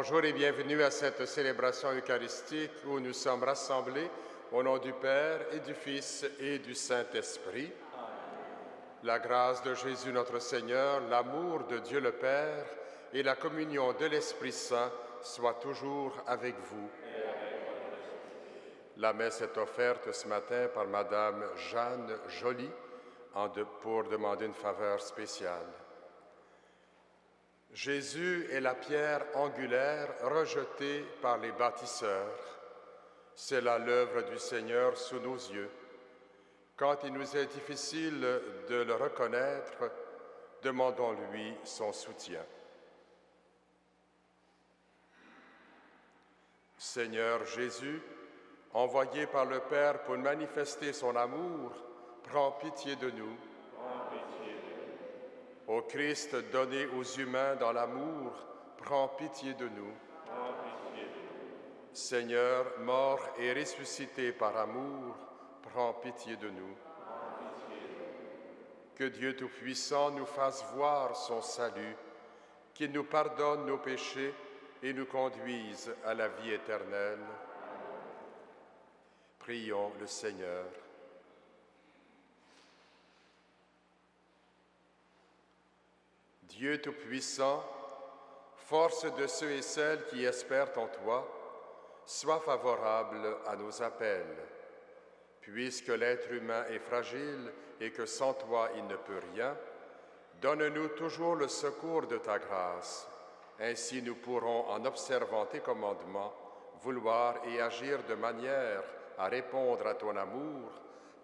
Bonjour et bienvenue à cette célébration eucharistique où nous sommes rassemblés au nom du Père et du Fils et du Saint-Esprit. La grâce de Jésus notre Seigneur, l'amour de Dieu le Père et la communion de l'Esprit Saint soient toujours avec vous. La messe est offerte ce matin par Madame Jeanne Joly pour demander une faveur spéciale. Jésus est la pierre angulaire rejetée par les bâtisseurs. C'est là l'œuvre du Seigneur sous nos yeux. Quand il nous est difficile de le reconnaître, demandons-lui son soutien. Seigneur Jésus, envoyé par le Père pour manifester son amour, prends pitié de nous. Ô Christ donné aux humains dans l'amour, prends pitié de nous. Seigneur, mort et ressuscité par amour, prends pitié de nous. Que Dieu Tout-Puissant nous fasse voir son salut, qu'il nous pardonne nos péchés et nous conduise à la vie éternelle. Prions le Seigneur. Dieu Tout-Puissant, force de ceux et celles qui espèrent en toi, sois favorable à nos appels. Puisque l'être humain est fragile et que sans toi il ne peut rien, donne-nous toujours le secours de ta grâce. Ainsi nous pourrons, en observant tes commandements, vouloir et agir de manière à répondre à ton amour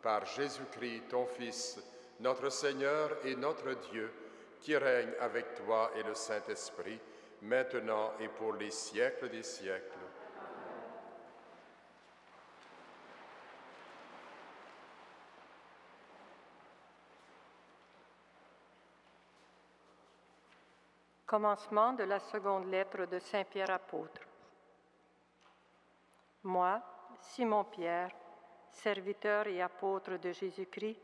par Jésus-Christ, ton Fils, notre Seigneur et notre Dieu, qui règne avec toi et le Saint-Esprit, maintenant et pour les siècles des siècles. Commencement de la seconde lettre de Saint Pierre apôtre. Moi, Simon-Pierre, serviteur et apôtre de Jésus-Christ,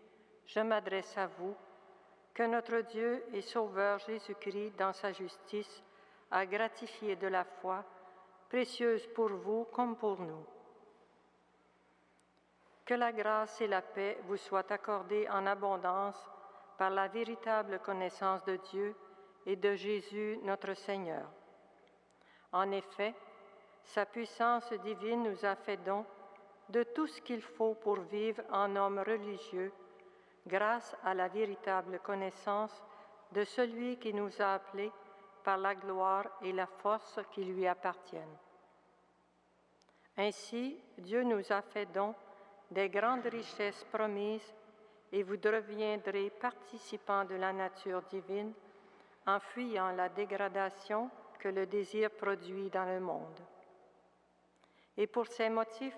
je m'adresse à vous, que notre Dieu et Sauveur Jésus-Christ, dans sa justice, a gratifié de la foi, précieuse pour vous comme pour nous. Que la grâce et la paix vous soient accordées en abondance par la véritable connaissance de Dieu et de Jésus notre Seigneur. En effet, sa puissance divine nous a fait don de tout ce qu'il faut pour vivre en homme religieux, grâce à la véritable connaissance de celui qui nous a appelés par la gloire et la force qui lui appartiennent. Ainsi, Dieu nous a fait don des grandes richesses promises et vous deviendrez participants de la nature divine en fuyant la dégradation que le désir produit dans le monde. Et pour ces motifs,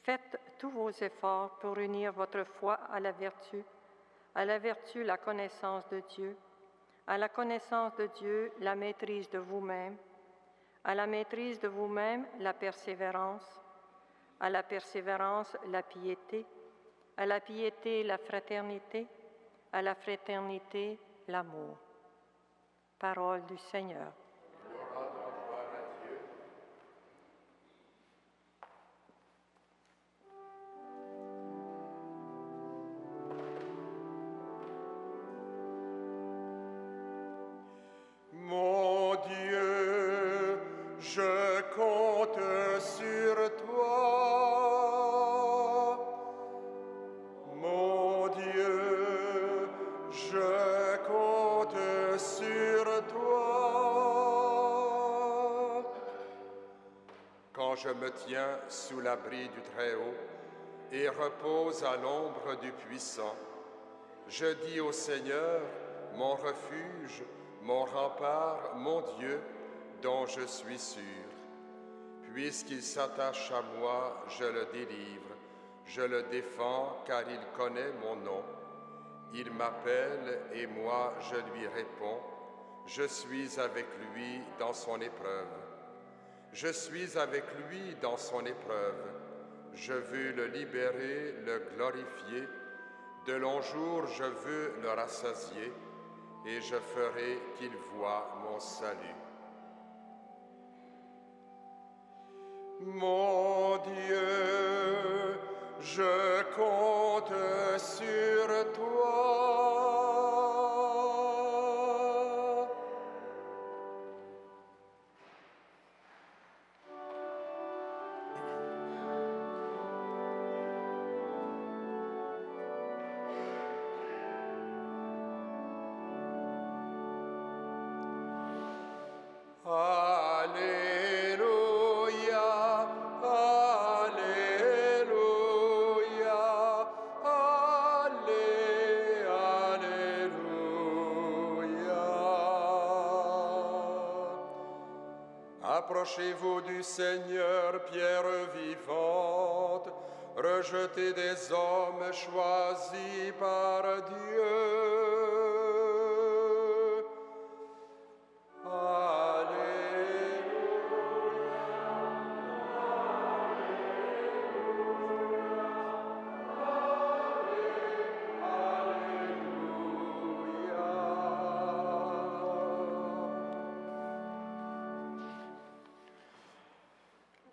faites tous vos efforts pour unir votre foi à la vertu la connaissance de Dieu, à la connaissance de Dieu la maîtrise de vous-même, à la maîtrise de vous-même la persévérance, à la persévérance la piété, à la piété la fraternité, à la fraternité l'amour. Parole du Seigneur. Mon Dieu, je compte sur toi. Mon Dieu, je compte sur toi. Quand je me tiens sous l'abri du Très-Haut et repose à l'ombre du Puissant, je dis au Seigneur, mon refuge, mon rempart, mon Dieu, dont je suis sûr. Puisqu'il s'attache à moi, je le délivre, je le défends, car il connaît mon nom. Il m'appelle et moi je lui réponds, je suis avec lui dans son épreuve. Je suis avec lui dans son épreuve. Je veux le libérer, le glorifier. De longs jours, je veux le rassasier et je ferai qu'il voie mon salut. Mon Dieu, je compte sur toi. Approchez-vous du Seigneur, pierre vivante, rejetée des hommes choisis par Dieu.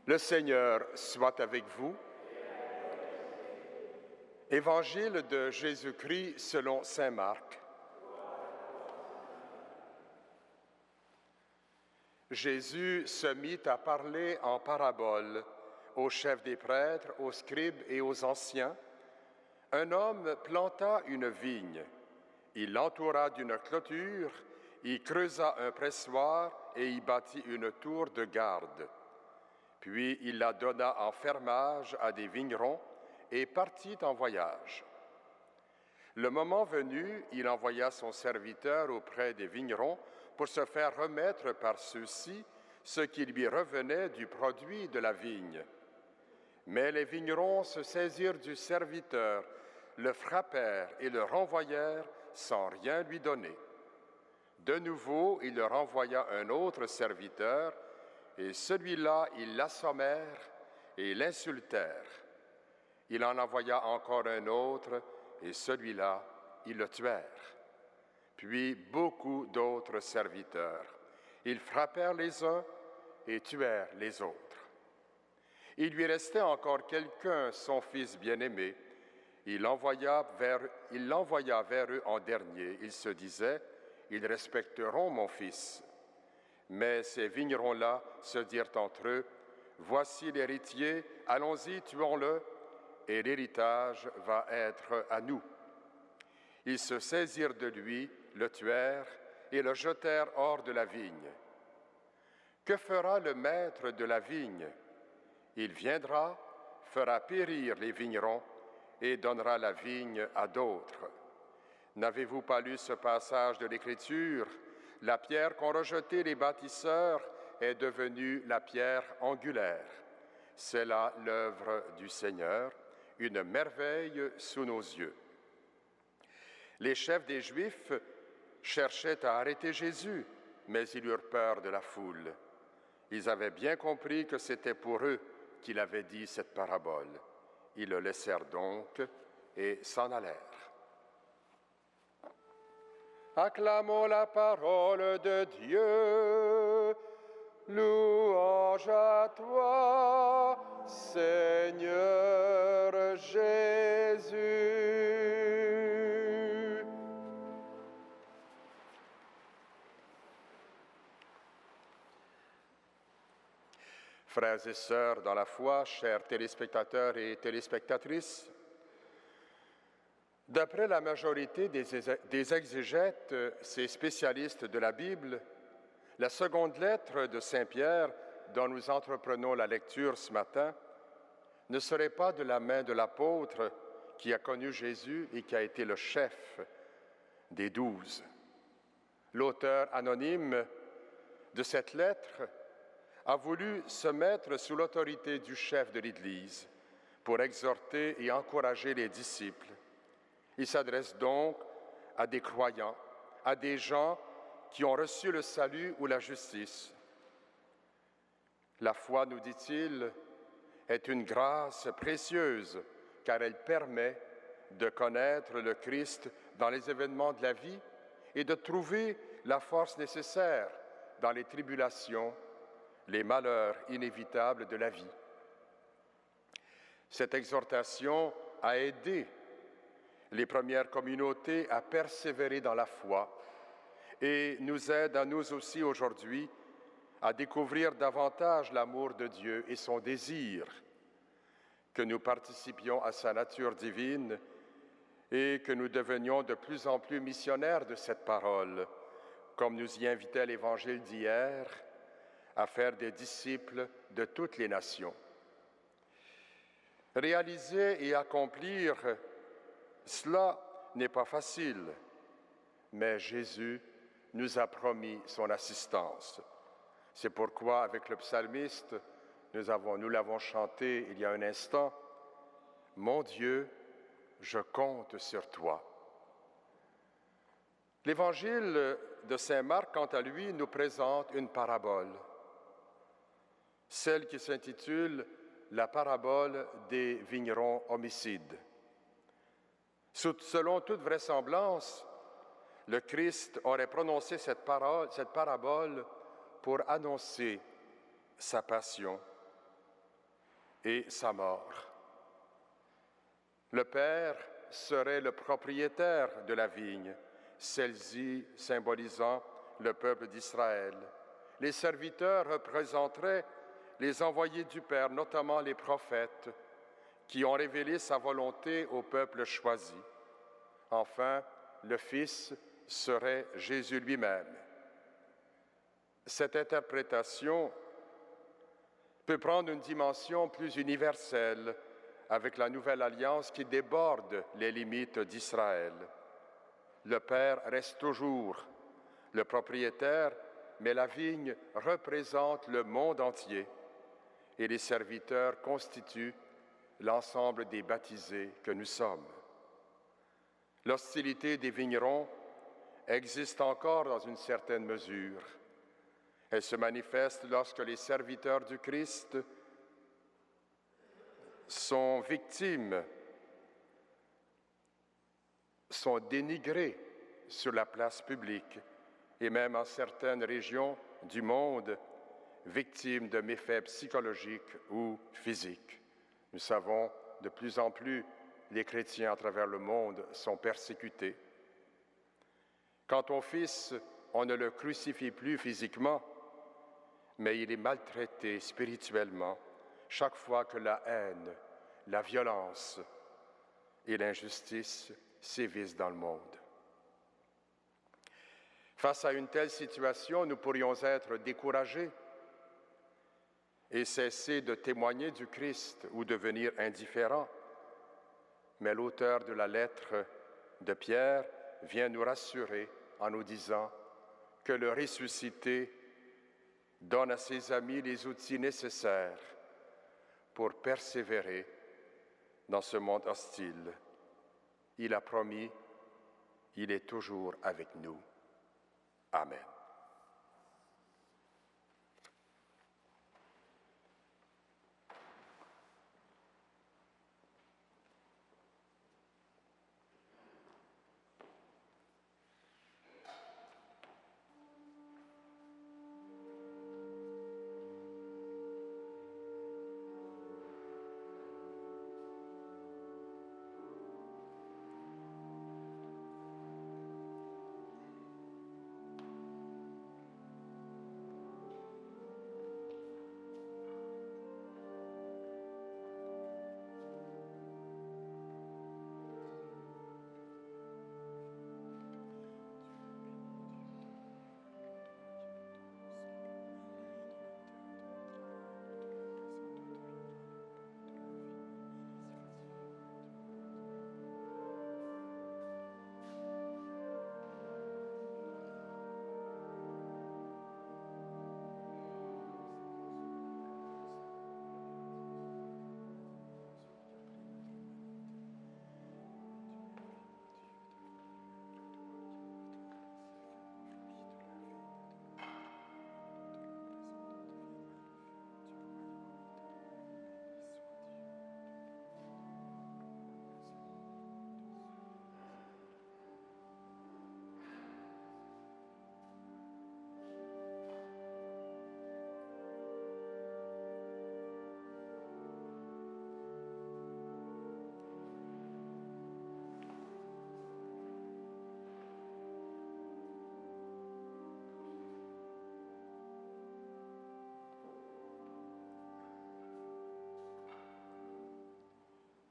Le Seigneur soit avec vous. Évangile de Jésus-Christ selon saint Marc. Jésus se mit à parler en paraboles aux chefs des prêtres, aux scribes et aux anciens. Un homme planta une vigne. Il l'entoura d'une clôture, y creusa un pressoir et y bâtit une tour de garde. Puis il la donna en fermage à des vignerons et partit en voyage. Le moment venu, il envoya son serviteur auprès des vignerons pour se faire remettre par ceux-ci ce qui lui revenait du produit de la vigne. Mais les vignerons se saisirent du serviteur, le frappèrent et le renvoyèrent sans rien lui donner. De nouveau, il leur envoya un autre serviteur, et celui-là, ils l'assommèrent et l'insultèrent. Il en envoya encore un autre, et celui-là, ils le tuèrent. Puis beaucoup d'autres serviteurs. Ils frappèrent les uns et tuèrent les autres. Il lui restait encore quelqu'un, son fils bien-aimé. Il l'envoya vers eux en dernier. Il se disait, « Ils respecteront mon fils. » Mais ces vignerons-là se dirent entre eux, « Voici l'héritier, allons-y, tuons-le, et l'héritage va être à nous. » Ils se saisirent de lui, le tuèrent et le jetèrent hors de la vigne. Que fera le maître de la vigne? Il viendra, fera périr les vignerons et donnera la vigne à d'autres. N'avez-vous pas lu ce passage de l'Écriture? La pierre qu'ont rejetée les bâtisseurs est devenue la pierre angulaire. C'est là l'œuvre du Seigneur, une merveille sous nos yeux. Les chefs des Juifs cherchaient à arrêter Jésus, mais ils eurent peur de la foule. Ils avaient bien compris que c'était pour eux qu'il avait dit cette parabole. Ils le laissèrent donc et s'en allèrent. Acclamons la parole de Dieu. Louange à toi, Seigneur Jésus. Frères et sœurs dans la foi, chers téléspectateurs et téléspectatrices, d'après la majorité des exégètes, ces spécialistes de la Bible, la seconde lettre de Saint Pierre, dont nous entreprenons la lecture ce matin, ne serait pas de la main de l'apôtre qui a connu Jésus et qui a été le chef des 12. L'auteur anonyme de cette lettre a voulu se mettre sous l'autorité du chef de l'Église pour exhorter et encourager les disciples. Il s'adresse donc à des croyants, à des gens qui ont reçu le salut ou la justice. La foi, nous dit-il, est une grâce précieuse car elle permet de connaître le Christ dans les événements de la vie et de trouver la force nécessaire dans les tribulations les malheurs inévitables de la vie. Cette exhortation a aidé les premières communautés à persévérer dans la foi et nous aide à nous aussi aujourd'hui à découvrir davantage l'amour de Dieu et son désir que nous participions à sa nature divine et que nous devenions de plus en plus missionnaires de cette parole, comme nous y invitait l'Évangile d'hier, à faire des disciples de toutes les nations. Réaliser et accomplir cela n'est pas facile, mais Jésus nous a promis son assistance. C'est pourquoi, avec le psalmiste, nous l'avons chanté il y a un instant, « Mon Dieu, je compte sur toi ». L'Évangile de saint Marc, quant à lui, nous présente une parabole, celle qui s'intitule « La parabole des vignerons homicides ». Selon toute vraisemblance, le Christ aurait prononcé cette parabole pour annoncer sa passion et sa mort. Le Père serait le propriétaire de la vigne, celle-ci symbolisant le peuple d'Israël. Les serviteurs représenteraient les envoyés du Père, notamment les prophètes, qui ont révélé sa volonté au peuple choisi. Enfin, le Fils serait Jésus lui-même. Cette interprétation peut prendre une dimension plus universelle avec la nouvelle alliance qui déborde les limites d'Israël. Le Père reste toujours le propriétaire, mais la vigne représente le monde entier et les serviteurs constituent l'ensemble des baptisés que nous sommes. L'hostilité des vignerons existe encore dans une certaine mesure. Elle se manifeste lorsque les serviteurs du Christ sont victimes, sont dénigrés sur la place publique et même en certaines régions du monde, victimes de méfaits psychologiques ou physiques. Nous savons de plus en plus les chrétiens à travers le monde sont persécutés. Quant au Fils, on ne le crucifie plus physiquement, mais il est maltraité spirituellement chaque fois que la haine, la violence et l'injustice sévissent dans le monde. Face à une telle situation, nous pourrions être découragés et cesser de témoigner du Christ ou devenir indifférents. Mais l'auteur de la lettre de Pierre vient nous rassurer en nous disant que le ressuscité donne à ses amis les outils nécessaires pour persévérer dans ce monde hostile. Il a promis, il est toujours avec nous. Amen.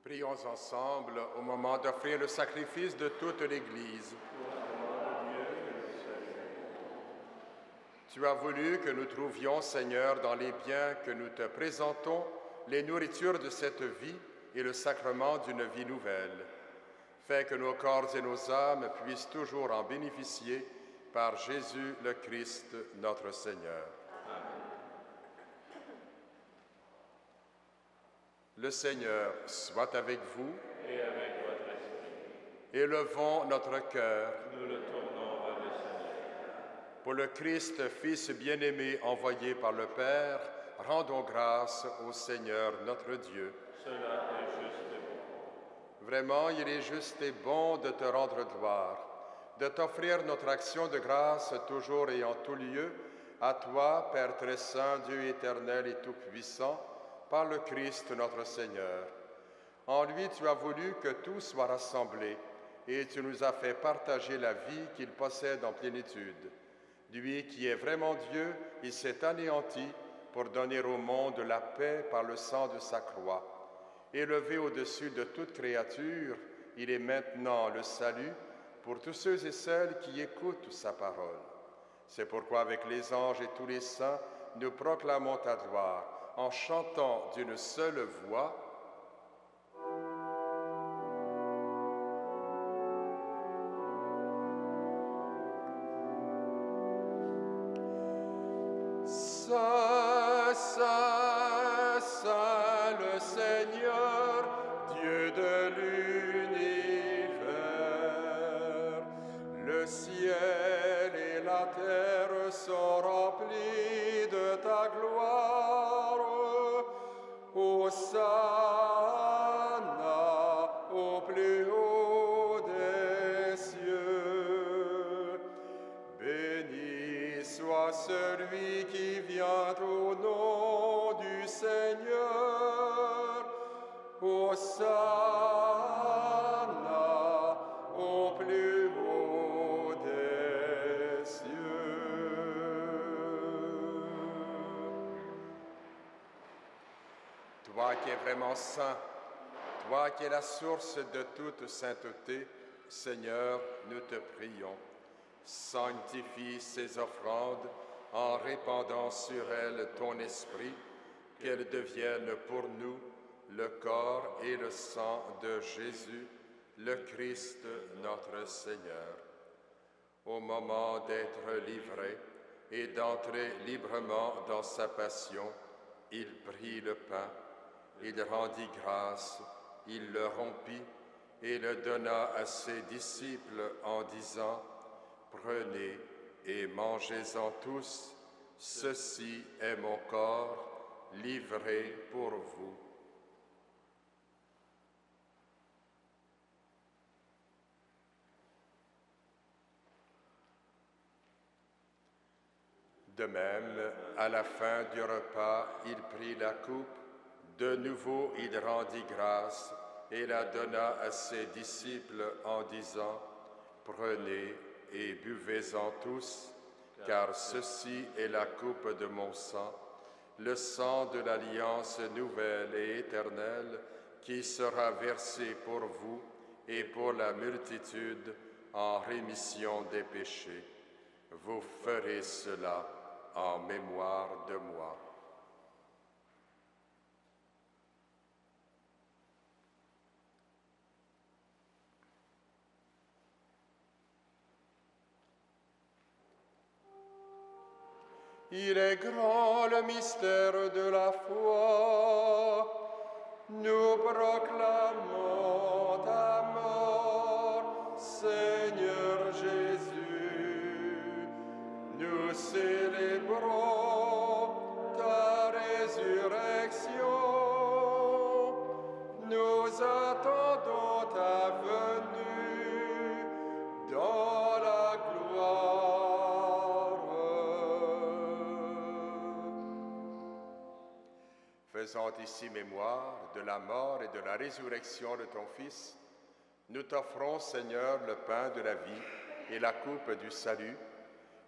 Prions ensemble au moment d'offrir le sacrifice de toute l'Église. Tu as voulu que nous trouvions, Seigneur, dans les biens que nous te présentons, les nourritures de cette vie et le sacrement d'une vie nouvelle. Fais que nos corps et nos âmes puissent toujours en bénéficier par Jésus le Christ, notre Seigneur. Amen. Le Seigneur soit avec vous et avec votre esprit. Élevons notre cœur. Nous le tournons vers le Seigneur. Pour le Christ, Fils bien-aimé envoyé par le Père, rendons grâce au Seigneur notre Dieu. Cela est juste et bon. Vraiment, il est juste et bon de te rendre gloire, de t'offrir notre action de grâce toujours et en tout lieu, à toi, Père très saint, Dieu éternel et tout-puissant, par le Christ notre Seigneur. En lui, tu as voulu que tout soit rassemblé, et tu nous as fait partager la vie qu'il possède en plénitude. Lui qui est vraiment Dieu, il s'est anéanti pour donner au monde la paix par le sang de sa croix. Élevé au-dessus de toute créature, il est maintenant le salut pour tous ceux et celles qui écoutent sa parole. C'est pourquoi avec les anges et tous les saints, nous proclamons ta gloire en chantant d'une seule voix. Saint, Saint, Saint le Seigneur, Dieu de l'univers. Le ciel et la terre sont remplis de ta gloire. Hosanna au plus haut des cieux. Béni soit celui qui vient au nom du Seigneur. Hosanna au plus haut des cieux. Toi qui es vraiment saint, toi qui es la source de toute sainteté, Seigneur, nous te prions. Sanctifie ces offrandes en répandant sur elles ton esprit, qu'elles deviennent pour nous le corps et le sang de Jésus, le Christ notre Seigneur. Au moment d'être livré et d'entrer librement dans sa passion, il prit le pain, il rendit grâce, il le rompit et le donna à ses disciples en disant: Prenez et mangez-en tous, ceci est mon corps livré pour vous. De même, à la fin du repas, il prit la coupe, de nouveau il rendit grâce et la donna à ses disciples en disant: Prenez et buvez-en tous, car ceci est la coupe de mon sang, le sang de l'alliance nouvelle et éternelle qui sera versé pour vous et pour la multitude en rémission des péchés. Vous ferez cela en mémoire de moi. Il est grand le mystère de la foi. Nous proclamons ta mort, Seigneur Jésus. Nous célébrons ta résurrection. Nous attendons ta venue dans la gloire. Faisant ici mémoire de la mort et de la résurrection de ton Fils, nous t'offrons, Seigneur, le pain de la vie et la coupe du salut,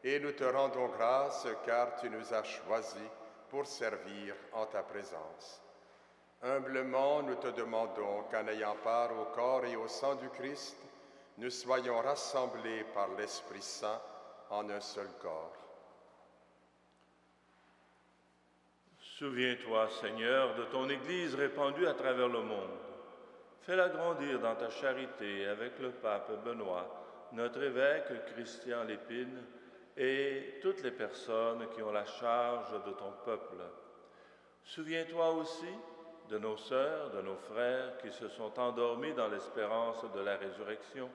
et nous te rendons grâce car tu nous as choisis pour servir en ta présence. Humblement, nous te demandons qu'en ayant part au corps et au sang du Christ, nous soyons rassemblés par l'Esprit Saint en un seul corps. Souviens-toi, Seigneur, de ton Église répandue à travers le monde. Fais-la grandir dans ta charité avec le pape Benoît, notre évêque Christian Lépine et toutes les personnes qui ont la charge de ton peuple. Souviens-toi aussi de nos sœurs, de nos frères qui se sont endormis dans l'espérance de la résurrection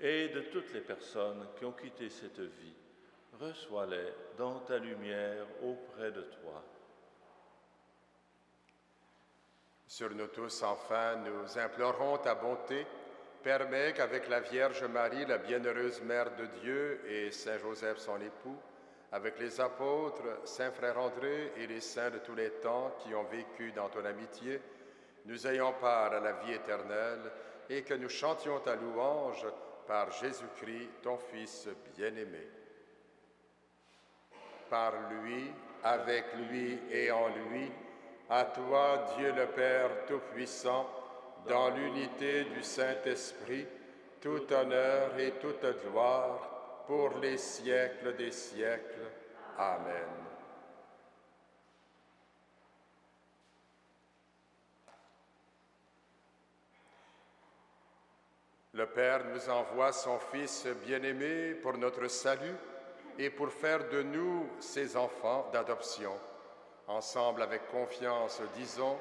et de toutes les personnes qui ont quitté cette vie. Reçois-les dans ta lumière auprès de toi. Sur nous tous, enfin, nous implorons ta bonté. Permets qu'avec la Vierge Marie, la bienheureuse Mère de Dieu, et Saint Joseph, son époux, avec les apôtres, Saint Frère André et les saints de tous les temps qui ont vécu dans ton amitié, nous ayons part à la vie éternelle et que nous chantions ta louange par Jésus-Christ, ton Fils bien-aimé. Par lui, avec lui et en lui, à toi, Dieu le Père Tout-Puissant, dans l'unité du Saint-Esprit, tout honneur et toute gloire pour les siècles des siècles. Amen. Le Père nous envoie son Fils bien-aimé pour notre salut et pour faire de nous ses enfants d'adoption. Ensemble, avec confiance, disons: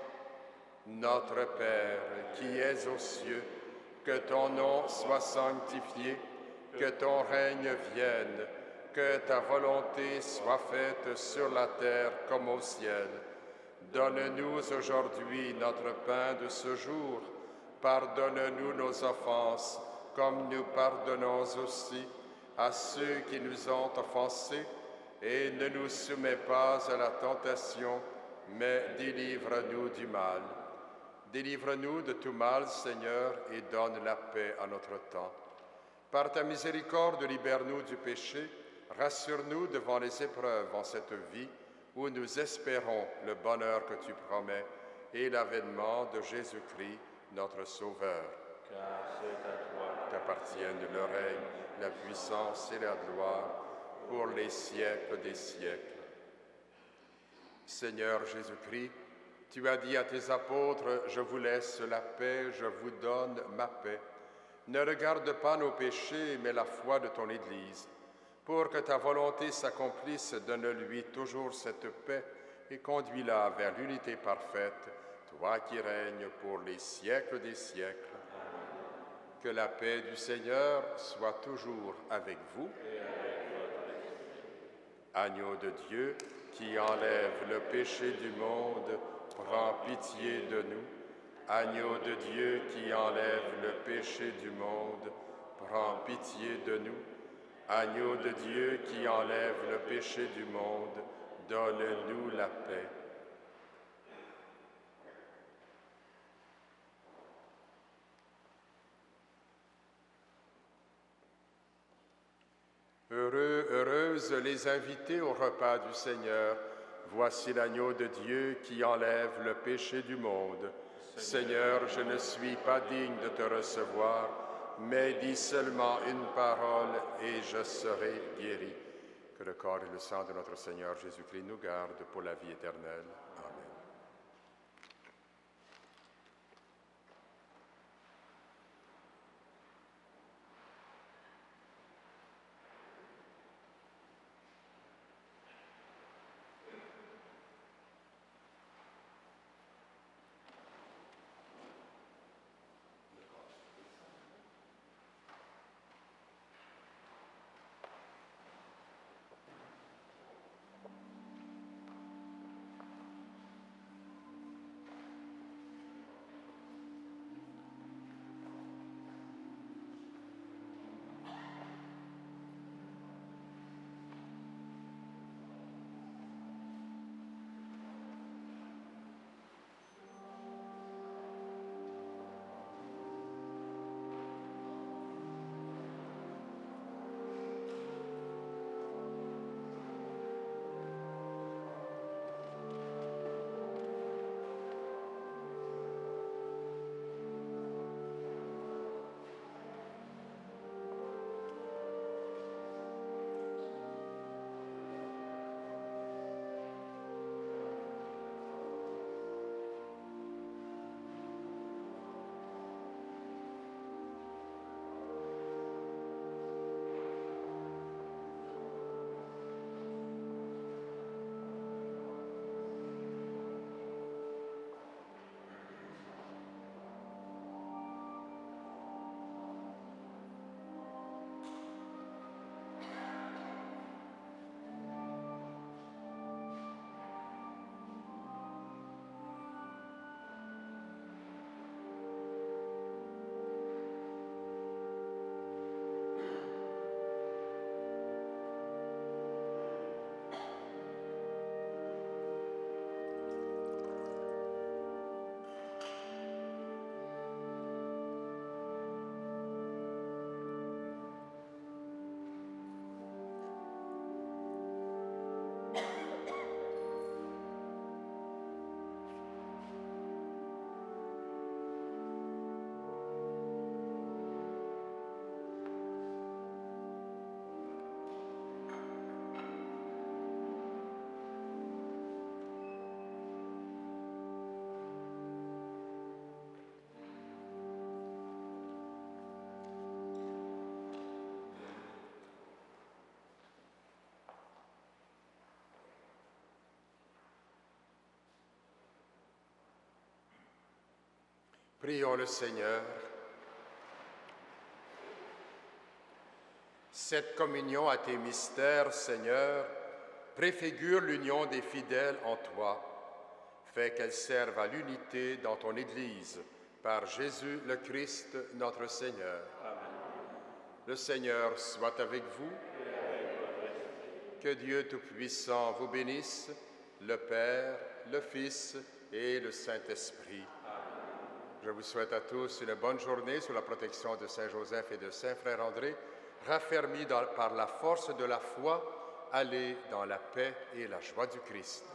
Notre Père, qui es aux cieux, que ton nom soit sanctifié, que ton règne vienne, que ta volonté soit faite sur la terre comme au ciel. Donne-nous aujourd'hui notre pain de ce jour. Pardonne-nous nos offenses, comme nous pardonnons aussi à ceux qui nous ont offensés, et ne nous soumets pas à la tentation, mais délivre-nous du mal. Délivre-nous de tout mal, Seigneur, et donne la paix à notre temps. Par ta miséricorde, libère-nous du péché, rassure-nous devant les épreuves en cette vie, où nous espérons le bonheur que tu promets et l'avènement de Jésus-Christ, notre Sauveur. Car c'est à toi T'appartiennent le règne, la puissance et la gloire, pour les siècles des siècles. Seigneur Jésus-Christ, tu as dit à tes apôtres: « Je vous laisse la paix, je vous donne ma paix. » Ne regarde pas nos péchés, mais la foi de ton Église. Pour que ta volonté s'accomplisse, donne-lui toujours cette paix et conduis-la vers l'unité parfaite, toi qui règnes pour les siècles des siècles. Que la paix du Seigneur soit toujours avec vous. Agneau de Dieu, qui enlève le péché du monde, prends pitié de nous. Agneau de Dieu, qui enlève le péché du monde, prends pitié de nous. Agneau de Dieu, qui enlève le péché du monde, donne-nous la paix. Heureux, heureuses les invités au repas du Seigneur. Voici l'agneau de Dieu qui enlève le péché du monde. Seigneur, je ne suis pas digne de te recevoir, mais dis seulement une parole et je serai guéri. Que le corps et le sang de notre Seigneur Jésus-Christ nous gardent pour la vie éternelle. Amen. Prions le Seigneur. Cette communion à tes mystères, Seigneur, préfigure l'union des fidèles en toi. Fais qu'elle serve à l'unité dans ton Église, par Jésus le Christ, notre Seigneur. Amen. Le Seigneur soit avec vous. Que Dieu Tout-Puissant vous bénisse, le Père, le Fils et le Saint-Esprit. Je vous souhaite à tous une bonne journée sous la protection de Saint Joseph et de Saint Frère André. Raffermis par la force de la foi, allez dans la paix et la joie du Christ.